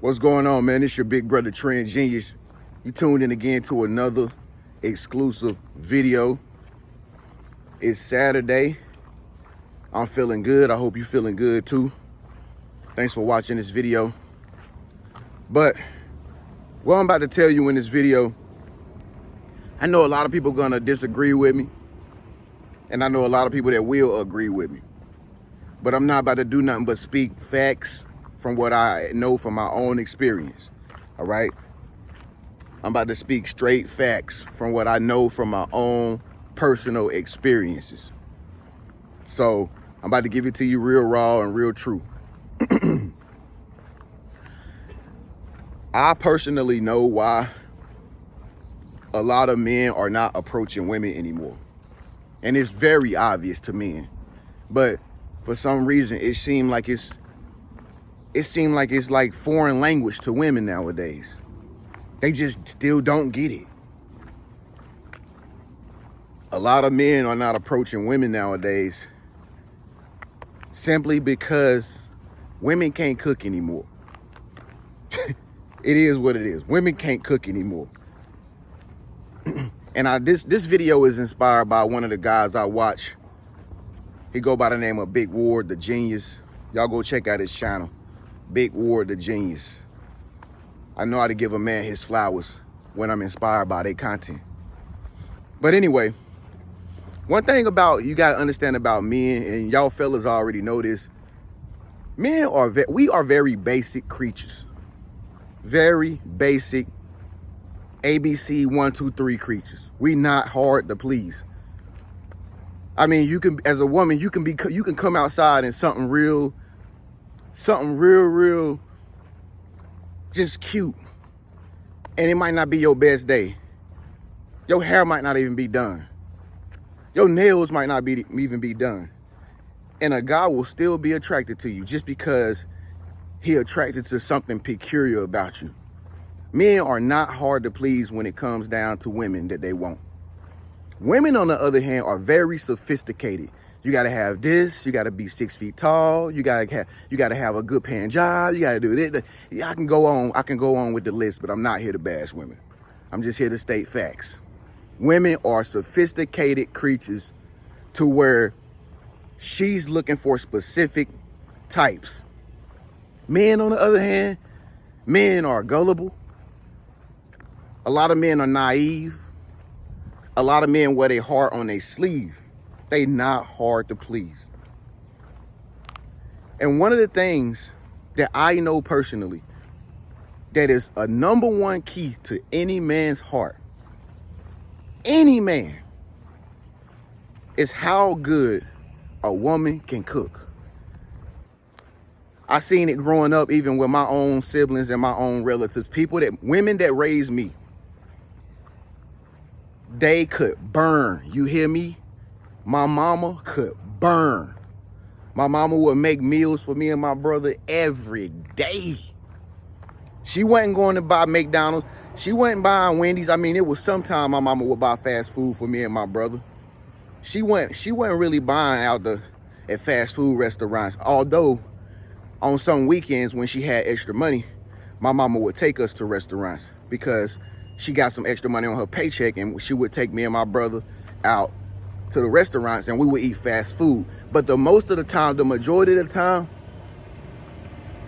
What's going on, man? It's your big brother Trend Genius. You tuned in again to another exclusive video. It's Saturday. I'm feeling good. I hope you're feeling good too. Thanks for watching this video. But what I'm about to tell you in this video, I know a lot of people are gonna disagree with me, and I know a lot of people that will agree with me. But I'm not about to do nothing but speak facts from what I know from my own experience, all right? I'm about to speak straight facts from what I know from my own personal experiences. So I'm about to give it to you real raw and real true. I personally know why a lot of men are not approaching women anymore. And it's very obvious to men. But for some reason, it seemed like it's like foreign language to women nowadays. They just still don't get it. A lot of men are not approaching women nowadays simply because women can't cook anymore. It is what it is. Women can't cook anymore. And this video is inspired by one of the guys I watch. He go by the name of Big Ward, the Genius. Y'all go check out his channel. Big Ward, the Genius. I know how to give a man his flowers when I'm inspired by their content. But anyway, one thing about you gotta understand about men, and y'all fellas already know this, men are we are very basic creatures. Very basic ABC 1, 2, 3 creatures. We not hard to please. I mean, you can, as a woman, you can come outside in something real, just cute. And it might not be your best day. Your hair might not even be done. Your nails might not even be done. And a guy will still be attracted to you just because he attracted to something peculiar about you. Men are not hard to please when it comes down to women that they want. Women, on the other hand, are very sophisticated. You gotta have this. You gotta be 6 feet tall. You gotta have a good paying job. You gotta do this. I can go on with the list, but I'm not here to bash women. I'm just here to state facts. Women are sophisticated creatures to where she's looking for specific types. Men, on the other hand, men are gullible. A lot of men are naive. A lot of men wear their heart on their sleeve. They not hard to please. And one of the things that I know personally that is a number one key to any man's heart, any man, is how good a woman can cook. I seen it growing up, even with my own siblings and my own relatives, women that raised me. They could burn. You hear me? My mama could burn. My mama would make meals for me and my brother every day. She wasn't going to buy McDonald's. She wasn't buying Wendy's. I mean, it was sometime my mama would buy fast food for me and my brother. She wasn't really buying out at fast food restaurants. Although on some weekends when she had extra money, my mama would take us to restaurants because she got some extra money on her paycheck, and she would take me and my brother out to the restaurants and we would eat fast food. But the majority of the time,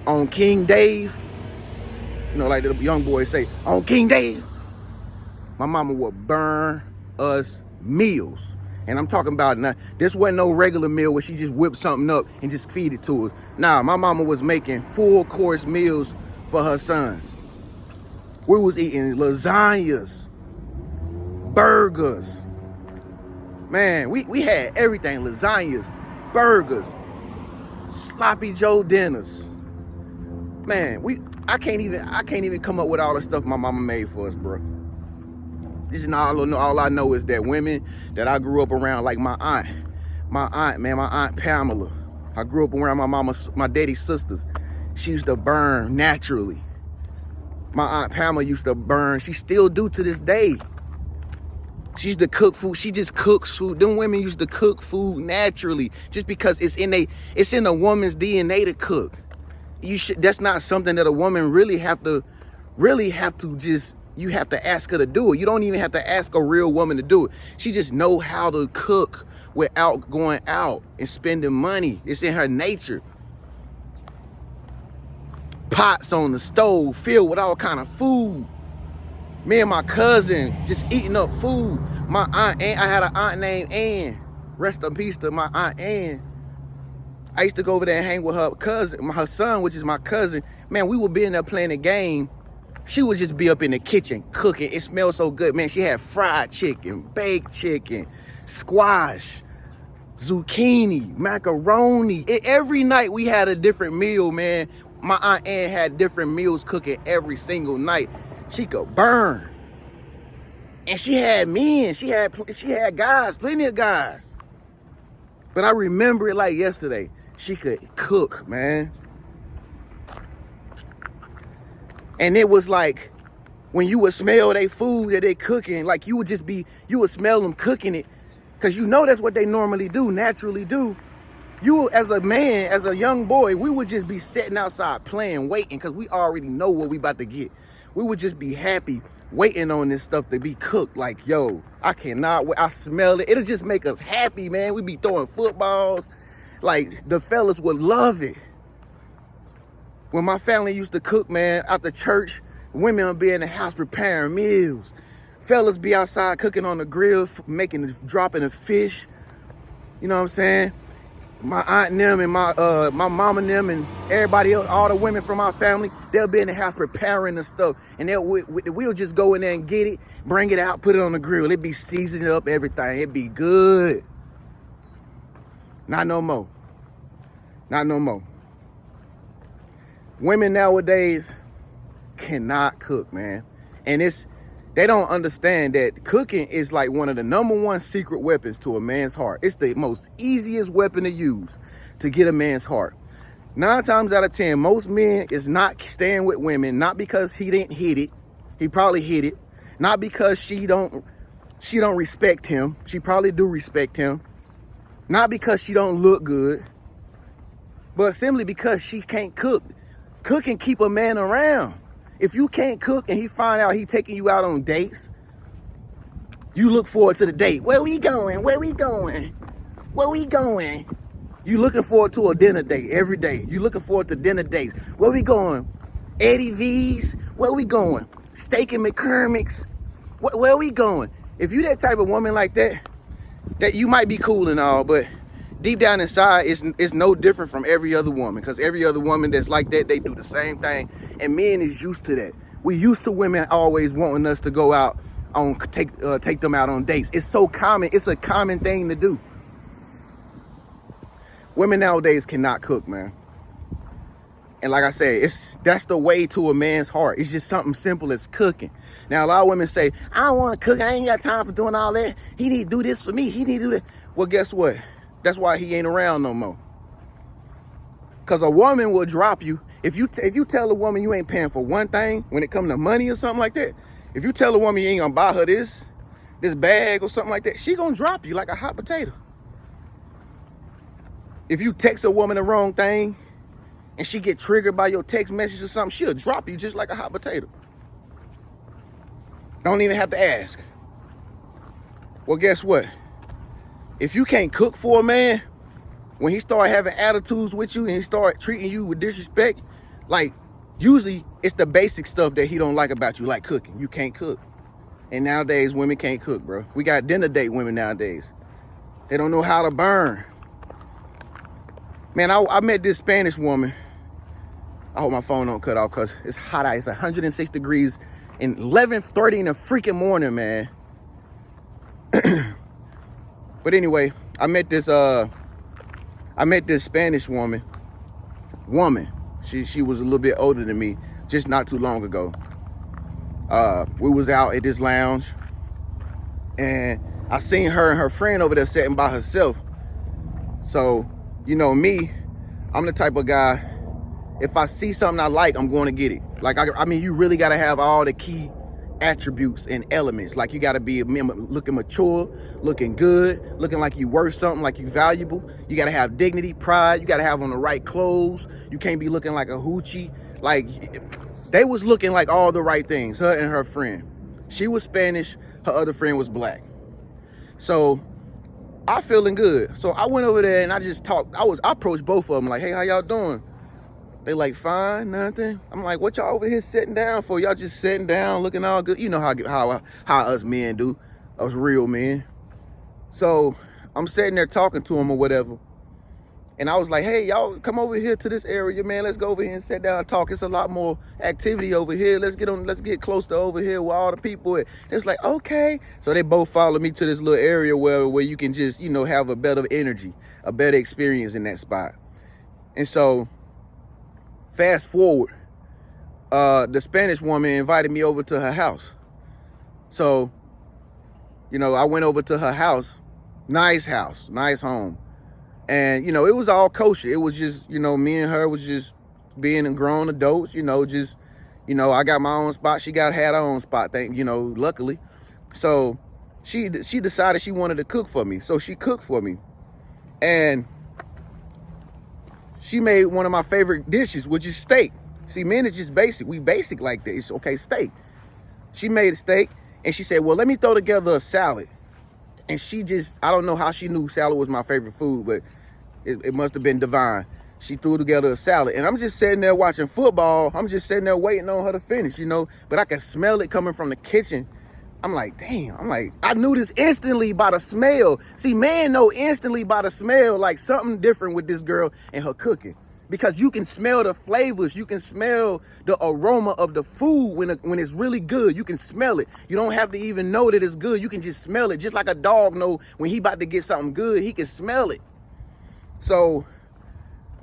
on King Dave, you know, like the young boys say, on King Dave, my mama would burn us meals. And I'm talking about, now, this wasn't no regular meal where she just whipped something up and just feed it to us. Nah, my mama was making full course meals for her sons. We was eating lasagnas, burgers. Man, we had everything. Lasagnas, burgers, sloppy Joe dinners. Man, I can't even come up with all the stuff my mama made for us, bro. This is all I know is that women that I grew up around, like my aunt Pamela. I grew up around my daddy's sisters. She used to burn naturally. My aunt Pamela used to burn. She still do to this day. She used to cook food. She just cooks food. Them women used to cook food naturally just because it's in a woman's DNA to cook. that's not something that a woman really have to just, you have to ask her to do it. You don't even have to ask a real woman to do it. She just know how to cook without going out and spending money. It's in her nature. Pots on the stove filled with all kind of food. Me and my cousin just eating up food. My aunt, I had an aunt named Ann. Rest in peace to my aunt Ann. I used to go over there and hang with her cousin, her son, which is my cousin. Man, we would be in there playing a game. She would just be up in the kitchen cooking. It smelled so good, man. She had fried chicken, baked chicken, squash, zucchini, macaroni. Every night we had a different meal, man. My Aunt Ann had different meals cooking every single night. She could burn. And she had men. She had guys, plenty of guys. But I remember it like yesterday. She could cook, man. And it was like, when you would smell their food that they cooking, like you would smell them cooking it. Because you know that's what they normally do, naturally do. You, as a man, as a young boy, we would just be sitting outside playing, waiting, because we already know what we about to get. We would just be happy waiting on this stuff to be cooked. Like, yo, I cannot wait. I smell it. It'll just make us happy, man. We'd be throwing footballs. Like, the fellas would love it. When my family used to cook, man, after church, women would be in the house preparing meals. Fellas be outside cooking on the grill, dropping the fish. You know what I'm saying? My aunt and them and my mama and them and everybody else, all the women from our family, they'll be in the house preparing the stuff. And we'll just go in there and get it, bring it out, put it on the grill. It'd be seasoned up, everything. It'd be good. Not no more. Not no more. Women nowadays cannot cook, man. And they don't understand that cooking is like one of the #1 secret weapons to a man's heart. It's the most easiest weapon to use to get a man's heart. 9 times out of 10, most men is not staying with women, not because he didn't hit it. He probably hit it. Not because she don't respect him. She probably do respect him. Not because she don't look good, but simply because she can't cook. Cooking keep a man around. If you can't cook and he find out he taking you out on dates, you look forward to the date. Where we going? Where we going? Where we going? You looking forward to a dinner date every day. You looking forward to dinner dates. Where we going? Eddie V's? Where we going? Steak and McCormick's? Where we going? If you that type of woman like that you might be cool and all, but deep down inside, it's no different from every other woman, because every other woman that's like that, they do the same thing. And men is used to that. We used to women always wanting us to go out on take them out on dates. It's so common. It's a common thing to do. Women nowadays cannot cook, man. And like I said, that's the way to a man's heart. It's just something simple as cooking. Now, a lot of women say, I don't want to cook. I ain't got time for doing all that. He need to do this for me. He need to do that. Well, guess what? That's why he ain't around no more. Because a woman will drop you. If you tell a woman you ain't paying for one thing when it comes to money or something like that, if you tell a woman you ain't going to buy her this bag or something like that, she going to drop you like a hot potato. If you text a woman the wrong thing and she get triggered by your text message or something, she'll drop you just like a hot potato. Don't even have to ask. Well, guess what? If you can't cook for a man, when he start having attitudes with you and he start treating you with disrespect, like, usually it's the basic stuff that he don't like about you, like cooking. You can't cook. And nowadays, women can't cook, bro. We got dinner date women nowadays. They don't know how to burn. Man, I met this Spanish woman. I hope my phone don't cut off because it's hot out. It's 106 degrees and 11:30 in the freaking morning, man. But anyway, I met this Spanish woman. She was a little bit older than me, just not too long ago. We was out at this lounge, and I seen her and her friend over there sitting by herself. So, you know me, I'm the type of guy, if I see something I like, I'm going to get it. Like, I mean, you really got to have all the key attributes and elements. Like you got to be looking mature, looking good, looking like you worth something, like you valuable. You got to have dignity, pride. You got to have on the right clothes. You can't be looking like a hoochie. Like they was looking like all the right things, her and her friend. She was Spanish, her other friend was black. So I feeling good. So I went over there and I just talked. I approached both of them like, hey, how y'all doing? They like, fine, nothing. I'm like, what y'all over here sitting down for? Y'all just sitting down, looking all good. You know how us men do, us real men. So I'm sitting there talking to them or whatever. And I was like, hey, y'all come over here to this area, man. Let's go over here and sit down and talk. It's a lot more activity over here. Let's get close to over here where all the people are. It's like, okay. So they both followed me to this little area where you can just, have a better energy, a better experience in that spot. And so fast forward, the Spanish woman invited me over to her house. So, I went over to her house, nice home. And, it was all kosher. It was just, me and her was just being grown adults, I got my own spot. She had her own spot, luckily. So she decided she wanted to cook for me. So she cooked for me. And she made one of my favorite dishes, which is steak. See, men is just basic. We basic like this. Okay, steak. She made a steak and she said, well, let me throw together a salad. And I don't know how she knew salad was my favorite food, but it must have been divine. She threw together a salad. And I'm just sitting there watching football. I'm just sitting there waiting on her to finish, But I can smell it coming from the kitchen. I'm like, damn. I knew this instantly by the smell. See, men know instantly by the smell, like something different with this girl and her cooking. Because you can smell the flavors. You can smell the aroma of the food when it's really good. You can smell it. You don't have to even know that it's good. You can just smell it. Just like a dog know when he about to get something good, he can smell it. So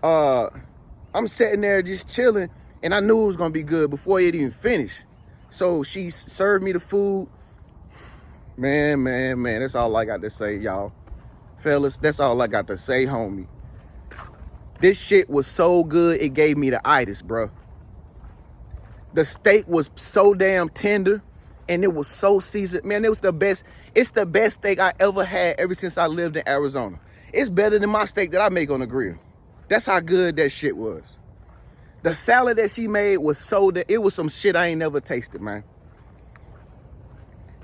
I'm sitting there just chilling, and I knew it was going to be good before it even finished. So she served me the food. Man, that's all I got to say, y'all. Fellas, that's all I got to say, homie. This shit was so good, it gave me the itis, bro. The steak was so damn tender, and it was so seasoned. Man, it was the best. It's the best steak I ever had ever since I lived in Arizona. It's better than my steak that I make on the grill. That's how good that shit was. The salad that she made was it was some shit I ain't never tasted, man.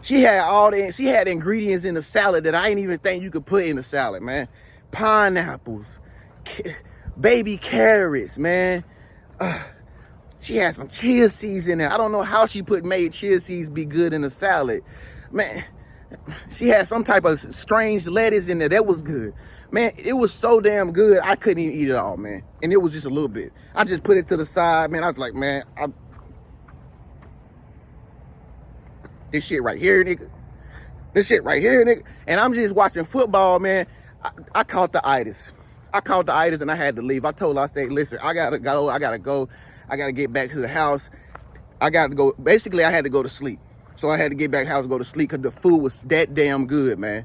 She had ingredients in the salad that I ain't even think you could put in the salad, man. Pineapples, baby carrots, man. She had some chia seeds in there. I don't know how she made chia seeds be good in a salad. Man, she had some type of strange lettuce in there. That was good. Man, it was so damn good, I couldn't even eat it all, man. And it was just a little bit. I just put it to the side, man. I was like, man, this shit right here, nigga. This shit right here, nigga. And I'm just watching football, man. I caught the itis. And I had to leave. I told her, I said, listen, I gotta go. I gotta get back to the house. I got to go. Basically, I had to go to sleep. So I had to get back to the house and go to sleep because the food was that damn good, man.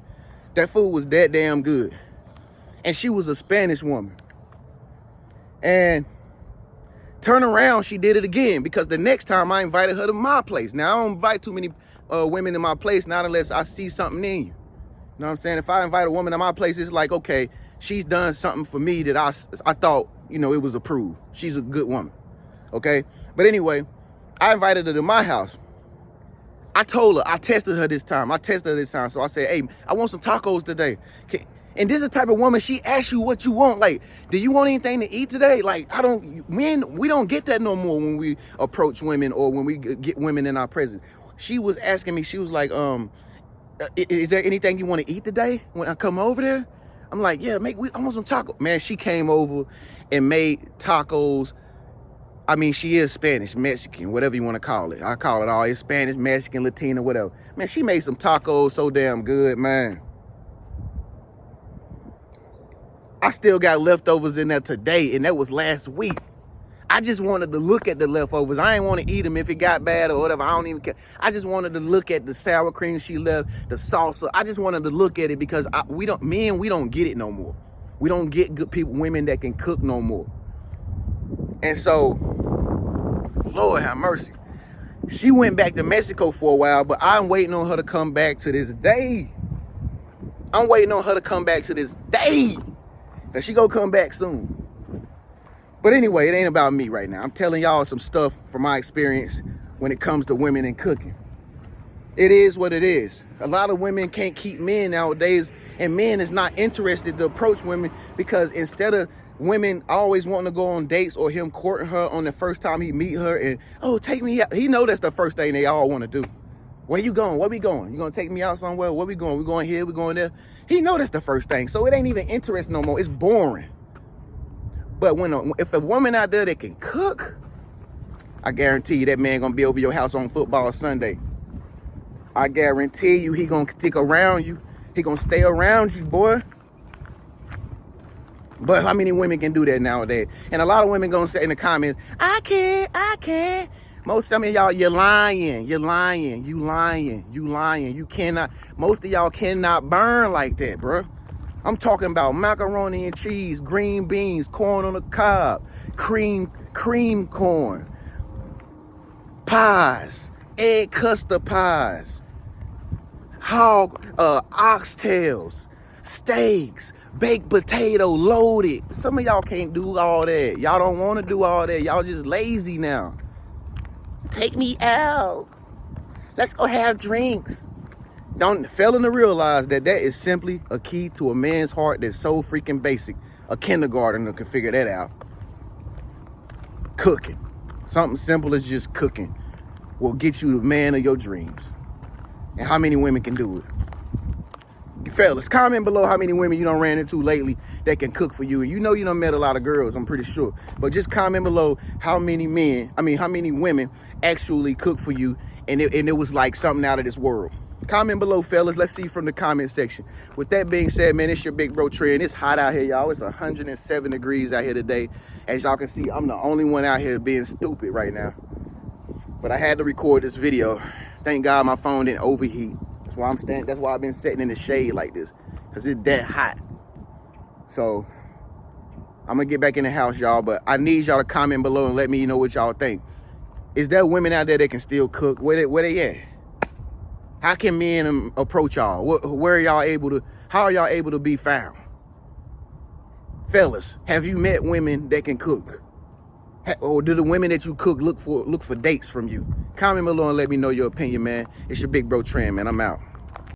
That food was that damn good. And she was a Spanish woman. And turn around, she did it again because the next time I invited her to my place. Now, I don't invite too many women in my place, not unless I see something in you. You know what I'm saying? If I invite a woman to my place, it's like, okay, she's done something for me that I thought, it was approved. She's a good woman, okay? But anyway, I invited her to my house. I told her, I tested her this time. So I said, hey, I want some tacos today. And this is the type of woman, she asks you what you want. Like, do you want anything to eat today? Like, we don't get that no more when we approach women or when we get women in our presence. She was asking me, she was like, is there anything you want to eat today when I come over there? I'm like, yeah, I want some tacos. Man, she came over and made tacos. I mean, she is Spanish, Mexican, whatever you want to call it. I call it all. It's Spanish, Mexican, Latino, whatever. Man, she made some tacos so damn good, man. I still got leftovers in there today, and that was last week. I just wanted to look at the leftovers. I ain't want to eat them if it got bad or whatever. I don't even care. I just wanted to look at the sour cream she left, the salsa. I just wanted to look at it because we don't get it no more. We don't get good people, women that can cook no more. And so, Lord have mercy. She went back to Mexico for a while, but I'm waiting on her to come back to this day. I'm waiting on her to come back to this day. Cause she gonna come back soon. But anyway, it ain't about me right now. I'm telling y'all some stuff from my experience when it comes to women and cooking. It is what it is. A lot of women can't keep men nowadays, and men is not interested to approach women because instead of women always wanting to go on dates or him courting her on the first time he meet her and, oh, take me out. He know that's the first thing they all want to do. Where you going? Where we going? You gonna take me out somewhere? Where we going? We going here? We going there? He know that's the first thing. So it ain't even interesting no more. It's boring. But if a woman out there that can cook, I guarantee you that man gonna be over your house on football Sunday. I guarantee you he gonna stick around you. He gonna stay around you, boy. But how many women can do that nowadays? And a lot of women gonna say in the comments, I can't. Most of y'all, you're lying. You cannot, most of y'all cannot burn like that, bro. I'm talking about macaroni and cheese, green beans, corn on the cob, cream corn, pies, egg custard pies, oxtails, steaks, baked potato loaded. Some of y'all can't do all that. Y'all don't want to do all that. Y'all just lazy now. Take me out. Let's go have drinks. Don't failing to realize that is simply a key to a man's heart that's so freaking basic. A kindergartner can figure that out. Cooking. Something simple as just cooking will get you the man of your dreams. And how many women can do it? Fellas, comment below how many women you done ran into lately that can cook for you. And you know you done met a lot of girls, I'm pretty sure. But just comment below how many women actually cook for you and it was like something out of this world. Comment below, fellas. Let's see from the comment section. With that being said, man, it's your big bro Trey. It's hot out here, y'all. It's 107 degrees out here today. As y'all can see, I'm the only one out here being stupid right now. But I had to record this video. Thank God my phone didn't overheat. That's why that's why I've been sitting in the shade like this. Because it's that hot. So, I'm going to get back in the house, y'all. But I need y'all to comment below and let me know what y'all think. Is there women out there that can still cook? Where they at? How can men approach y'all? Where are y'all able to, how are y'all able to be found? Fellas, have you met women that can cook? Or do the women that you cook look for dates from you? Comment below and let me know your opinion, man. It's your big bro Trend, man. I'm out.